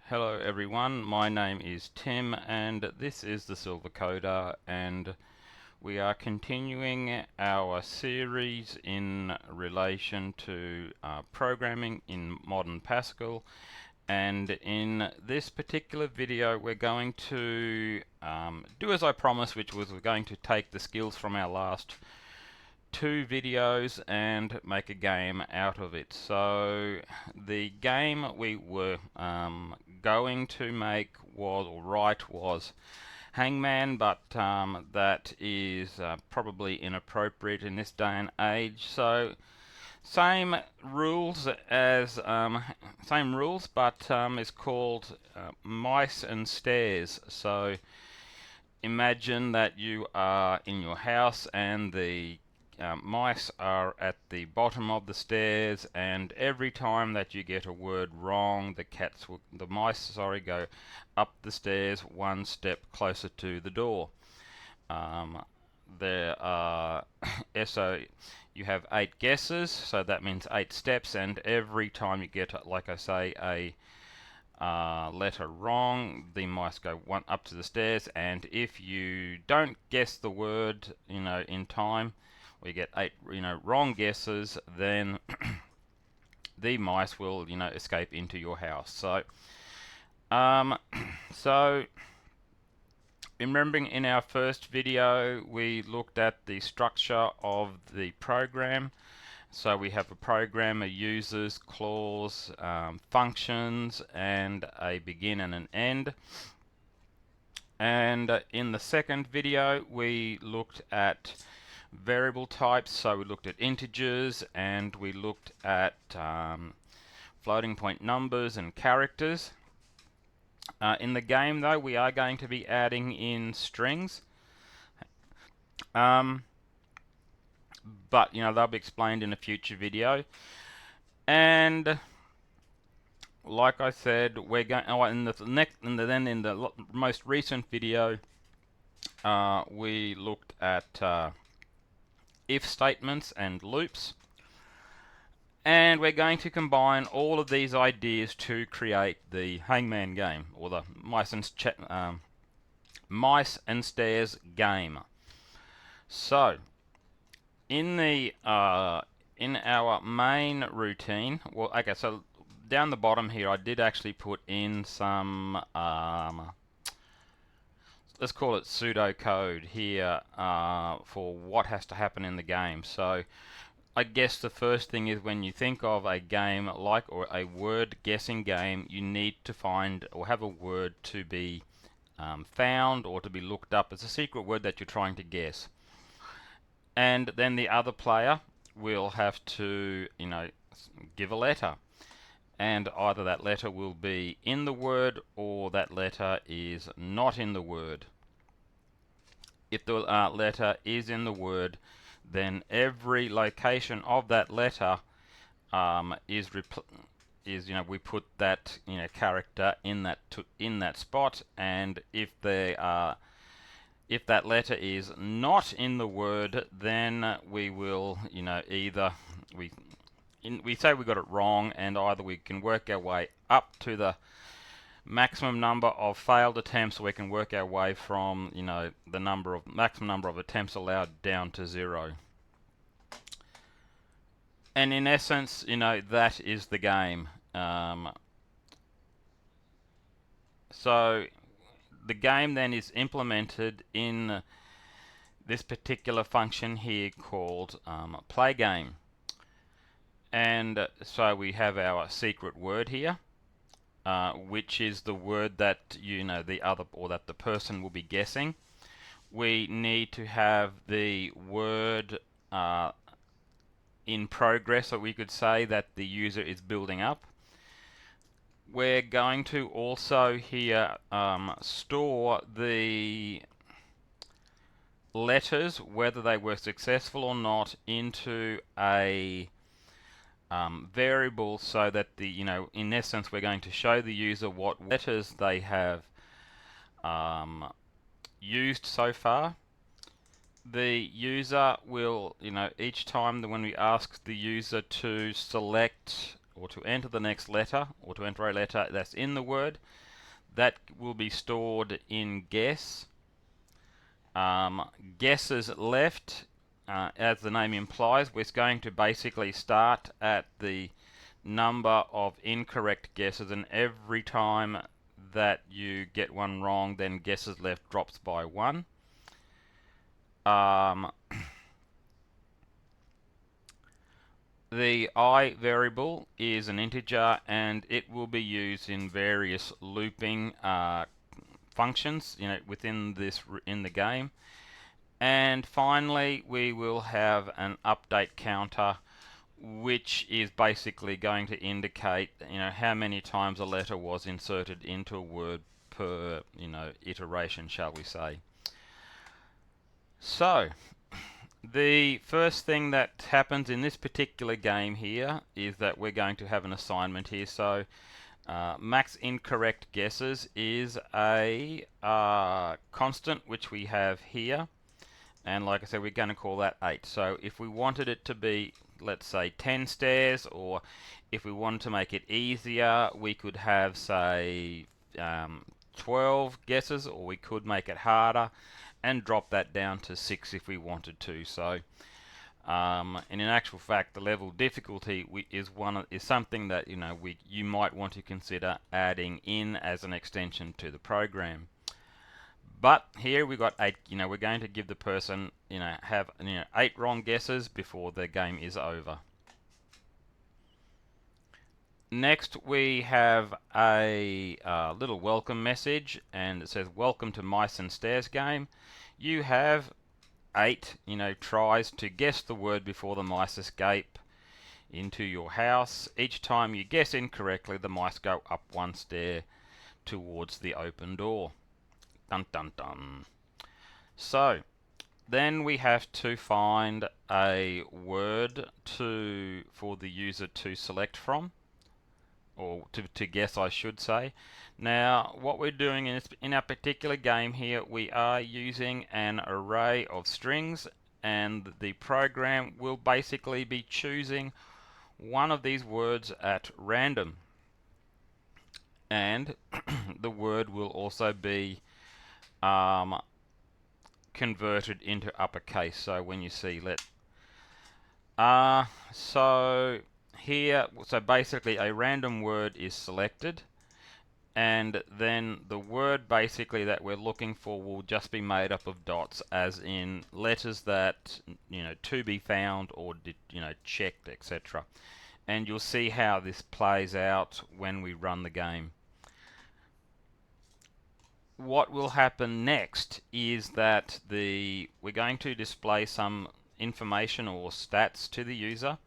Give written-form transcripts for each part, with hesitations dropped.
Hello everyone, my name is Tim and this is the Silver Coder, and we are continuing our series in relation to programming in modern Pascal. And in this particular video we're going to do as I promised, which was we're going to take the skills from our last two videos and make a game out of it. So the game we were going to make was Hangman, but that is probably inappropriate in this day and age. So same rules but it's called Mice and Stairs. So imagine that you are in your house and the mice are at the bottom of the stairs, and every time that you get a word wrong, the mice, go up the stairs one step closer to the door. There are so you have 8 guesses, so that means 8 steps, and every time you get, like I say, a letter wrong, the mice go one up to the stairs, and if you don't guess the word, in time, or you get 8, wrong guesses, then the mice will, escape into your house. So, so remembering in our first video, we looked at the structure of the program. So we have a programmer, users, clause, functions, and a begin and an end. And in the second video we looked at variable types. So we looked at integers, and we looked at floating point numbers and characters. In the game though, we are going to be adding in strings. But they'll be explained in a future video. And like I said, we're going in the most recent video we looked at if statements and loops, and we're going to combine all of these ideas to create the Hangman game, or the Mice and Stairs game. So in our main routine, so down the bottom here I did actually put in some let's call it pseudocode here for what has to happen in the game. So I guess the first thing is, when you think of a game or a word guessing game, you need to find or have a word to be found or to be looked up as a secret word that you're trying to guess. And then the other player will have to, give a letter, and either that letter will be in the word or that letter is not in the word. If the letter is in the word, then every location of that letter we put that character in that spot. And if that letter is not in the word, then we will either we say we got it wrong, and either we can work our way up to the maximum number of failed attempts, or we can work our way from the maximum number of attempts allowed down to 0. And in essence, that is the game. So the game then is implemented in this particular function here called play game. And so we have our secret word here, which is the word that that the person will be guessing. We need to have the word in progress, or we could say that the user is building up. We're going to also here store the letters, whether they were successful or not, into a variable, so that in essence we're going to show the user what letters they have used so far. The user will, each time when we ask the user to select or to enter the next letter, or to enter a letter that's in the word, that will be stored in guess. Guesses left, as the name implies, we're going to basically start at the number of incorrect guesses, and every time that you get one wrong, then guesses left drops by 1. The I variable is an integer, and it will be used in various looping functions, within the game. And finally, we will have an update counter, which is basically going to indicate, how many times a letter was inserted into a word per, iteration, shall we say. So, the first thing that happens in this particular game here is that we're going to have an assignment here. So, max incorrect guesses is a constant which we have here. And like I said, we're going to call that 8. So if we wanted it to be, let's say, 10 stairs, or if we wanted to make it easier, we could have, say, 12 guesses, or we could make it harder and drop that down to 6 if we wanted to. So, and in actual fact, the level difficulty is something that you might want to consider adding in as an extension to the program. But here we got 8. We're going to give the person have 8 wrong guesses before the game is over. Next, we have a little welcome message, and it says, "Welcome to Mice and Stairs game. You have 8 tries to guess the word before the mice escape into your house. Each time you guess incorrectly, the mice go up 1 stair towards the open door." Dun dun dun. So then we have to find a word for the user to select from, or to guess, I should say. Now, what we're doing in our particular game here, we are using an array of strings, and the program will basically be choosing one of these words at random, and the word will also be converted into uppercase. So when you see so here, so basically a random word is selected, and then the word basically that we're looking for will just be made up of dots, as in letters that to be found, or checked, etc. And you'll see how this plays out when we run the game. What will happen next is that we're going to display some information or stats to the user.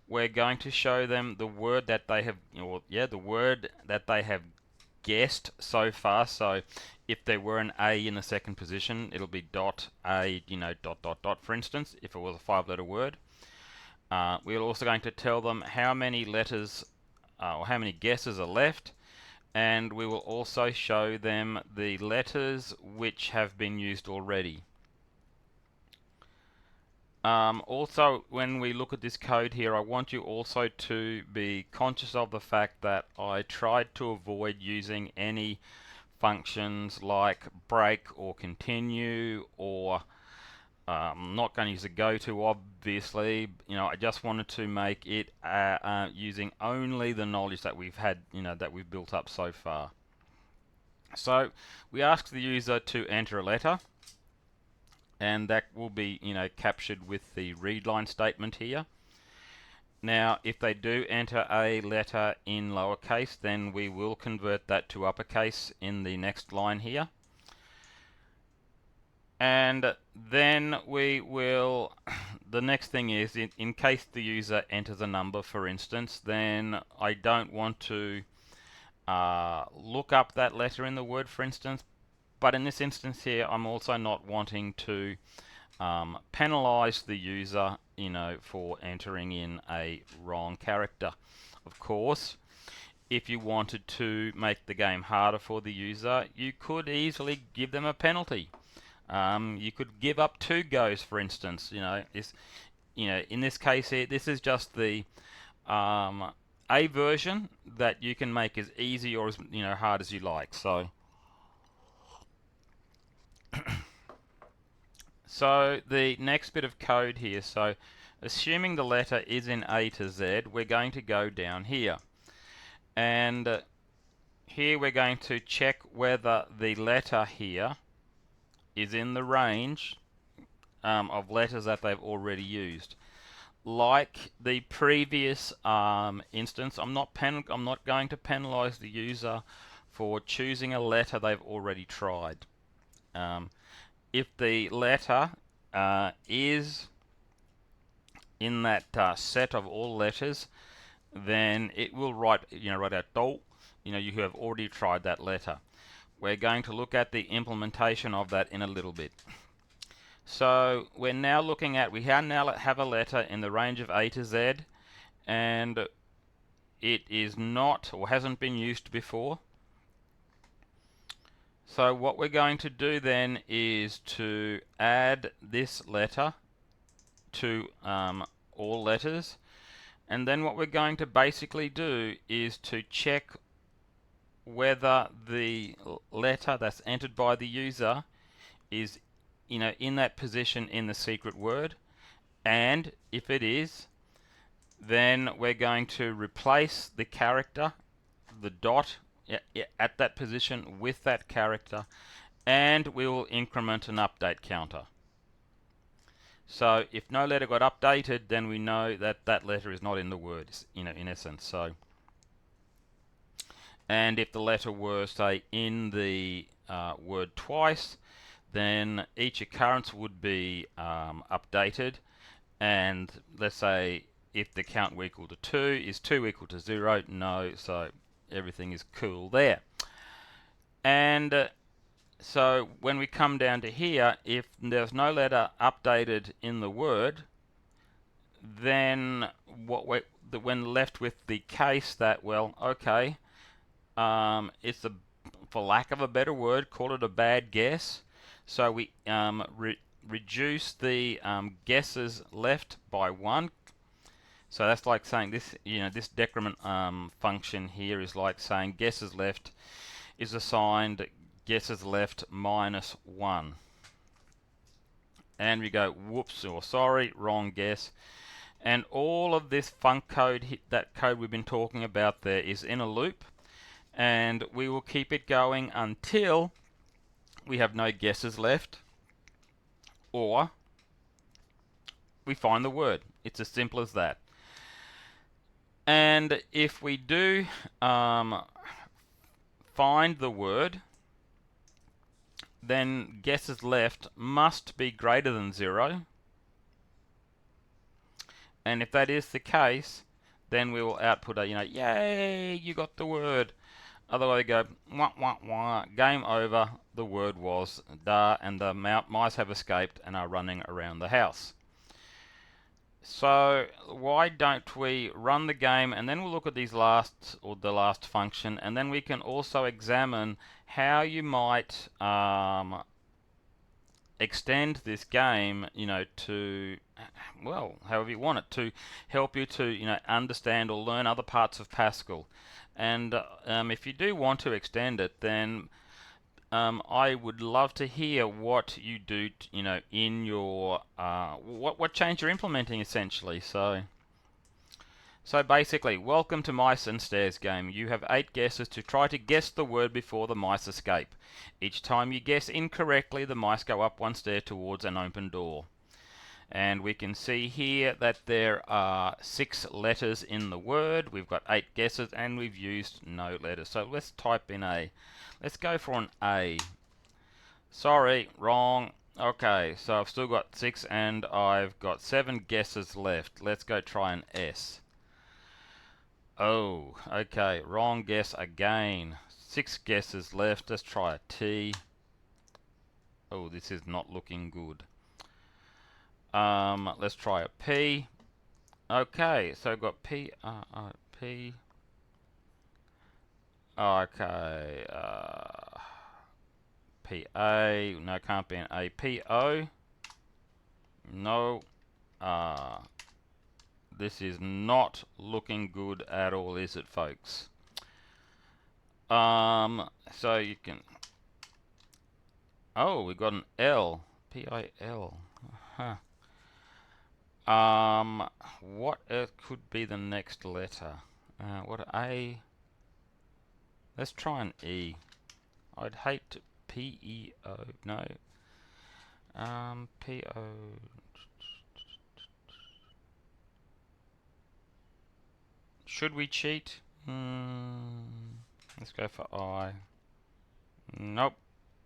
We're going to show them the word that they have, the word that they have guessed so far. So if there were an A in the second position, it'll be dot A, dot dot dot, for instance, if it was a 5-letter word. We're also going to tell them how many letters or how many guesses are left. And we will also show them the letters which have been used already. Also, when we look at this code here, I want you also to be conscious of the fact that I tried to avoid using any functions like break or continue, or I'm not going to use a go to, obviously. I just wanted to make it using only the knowledge that we've had, that we've built up so far. So we ask the user to enter a letter, and that will be captured with the read line statement here. Now, if they do enter a letter in lowercase, then we will convert that to uppercase in the next line here. And then we will, the next thing is, in case the user enters a number, for instance, then I don't want to look up that letter in the word, for instance. But in this instance here, I'm also not wanting to penalize the user, for entering in a wrong character. Of course, if you wanted to make the game harder for the user, you could easily give them a penalty. You could give up 2 goes, for instance. In this case here, this is just the a version that you can make as easy or as hard as you like. So so the next bit of code here, so assuming the letter is in A to Z, we're going to go down here, and here we're going to check whether the letter here is in the range of letters that they've already used. Like the previous instance, I'm not going to penalize the user for choosing a letter they've already tried. If the letter is in that set of all letters, then it will write out do. You have already tried that letter. We're going to look at the implementation of that in a little bit. So we're now looking at, we now have a letter in the range of A to Z, and it is not or hasn't been used before. So what we're going to do then is to add this letter to all letters, and then what we're going to basically do is to check whether the letter that's entered by the user is in that position in the secret word, and if it is, then we're going to replace the character, the dot at that position, with that character, and we will increment an update counter. So if no letter got updated, then we know that that letter is not in the word, in essence. So, and if the letter were, say, in the word twice, then each occurrence would be updated, and let's say if the count were equal to 2, is 2 equal to 0? No, so everything is cool there. And so when we come down to here, if there's no letter updated in the word, then when left with the case that, well, okay, it's for lack of a better word, call it a bad guess. So we reduce the guesses left by 1. So that's like saying this, this decrement function here is like saying guesses left is assigned guesses left minus 1. And we go, whoops, or sorry, wrong guess. And all of this func code, that code we've been talking about there, is in a loop. And we will keep it going until we have no guesses left, or we find the word. It's as simple as that. And if we do find the word, then guesses left must be greater than 0. And if that is the case, then we will output a, yay, you got the word. Otherwise, go, wah, wah, wah, game over, the word was da, and the mice have escaped and are running around the house. So why don't we run the game, and then we'll look at these the last function, and then we can also examine how you might extend this game, to, well, however you want it, to help you to, understand or learn other parts of Pascal. And if you do want to extend it, then I would love to hear what you do, in your what change you're implementing essentially. So basically, welcome to Mice and Stairs game. You have 8 guesses to try to guess the word before the mice escape. Each time you guess incorrectly, the mice go up 1 stair towards an open door. And we can see here that there are 6 letters in the word. We've got 8 guesses and we've used no letters. So let's type in A. Let's go for an A. Sorry, wrong. Okay, so I've still got 6 and I've got 7 guesses left. Let's go try an S. Oh, okay, wrong guess again. 6 guesses left. Let's try a T. Oh, this is not looking good. Let's try a P. Okay, so I've got P. P. Okay. P A. No, can't be an A. P O. No. this is not looking good at all, is it, folks? So you can... Oh, we got an L. P-I-L. Huh. What could be the next letter? What A? Let's try an E. I'd hate to P-E-O. No. P-O. Should we cheat? Let's go for I. Nope.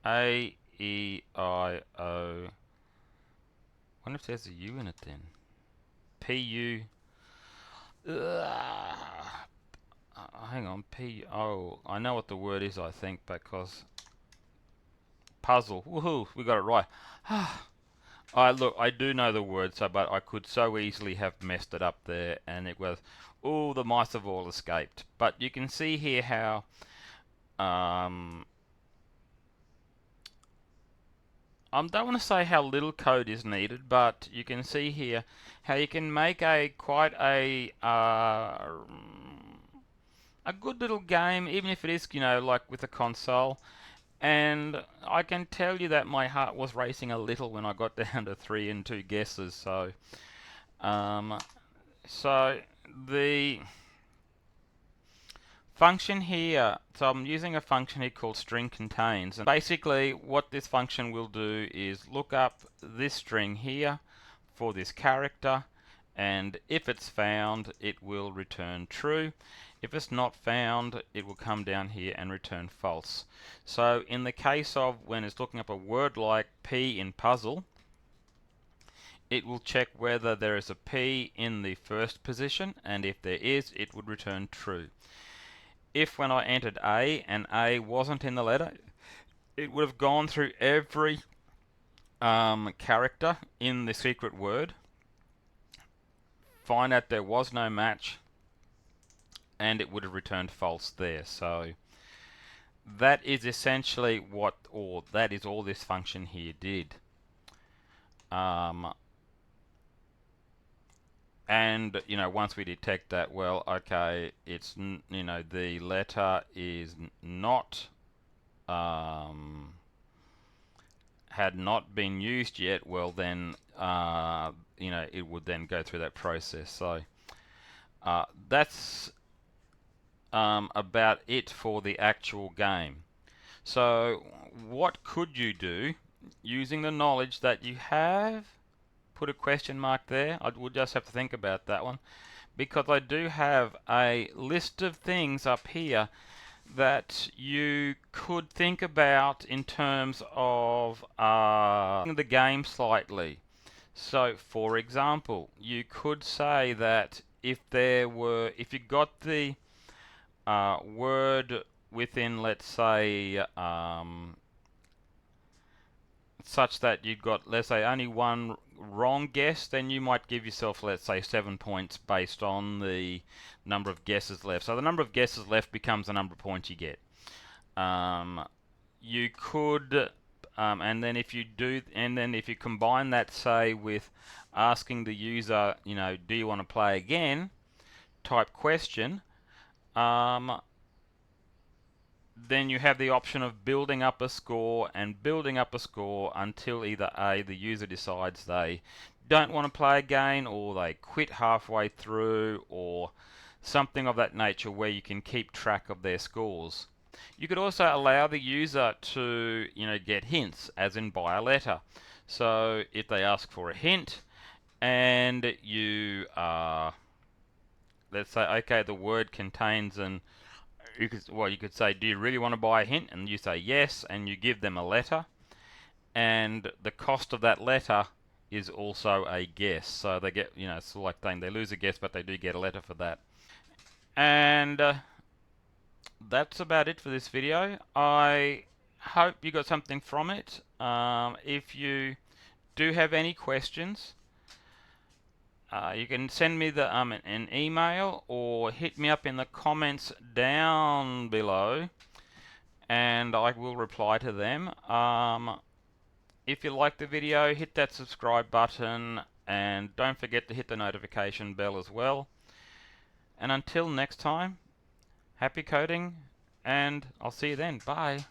A, E, I, O. Wonder if there's a U in it then. P, U. Hang on. P, O. I know what the word is, I think, because... Puzzle. Woohoo! We got it right. Look, I do know the word, but I could so easily have messed it up there, and it was... Oh, the mice have all escaped. But you can see here how... I don't want to say how little code is needed, but you can see here how you can make quite a good little game, even if it is, like with a console. And I can tell you that my heart was racing a little when I got down to 3 and 2 guesses. So the function here, so I'm using a function here called string contains, and basically what this function will do is look up this string here for this character, and if it's found it will return true. If it's not found, it will come down here and return false. So in the case of when it's looking up a word like P in puzzle, it will check whether there is a P in the first position, and if there is, it would return true. If when I entered A and A wasn't in the letter, it would have gone through every character in the secret word, find out there was no match, and it would have returned false there. So that is essentially that is all this function here did. And once we detect that, well, okay, it's the letter is not had not been used yet, well then it would then go through that process. So that's about it for the actual game. So what could you do using the knowledge that you have? Put a question mark there. I would just have to think about that one, because I do have a list of things up here that you could think about in terms of the game slightly. So for example, you could say that if you got the word within, let's say, such that you've got, let's say, only one wrong guess, then you might give yourself, let's say, 7 points based on the number of guesses left. So the number of guesses left becomes the number of points you get. You could, and then if you combine that, say, with asking the user, do you want to play again, type question, then you have the option of building up a score and building up a score until either A, the user decides they don't want to play again, or they quit halfway through, or something of that nature, where you can keep track of their scores. You could also allow the user to get hints, as in by a letter. So if they ask for a hint and you let's say, okay, the word contains an... you could say, do you really want to buy a hint? And you say yes, and you give them a letter, and the cost of that letter is also a guess. So they get, it's like saying they lose a guess, but they do get a letter for that. And that's about it for this video. I hope you got something from it. If you do have any questions, you can send me an email or hit me up in the comments down below, and I will reply to them. If you like the video, hit that subscribe button, and don't forget to hit the notification bell as well. And until next time, happy coding, and I'll see you then. Bye.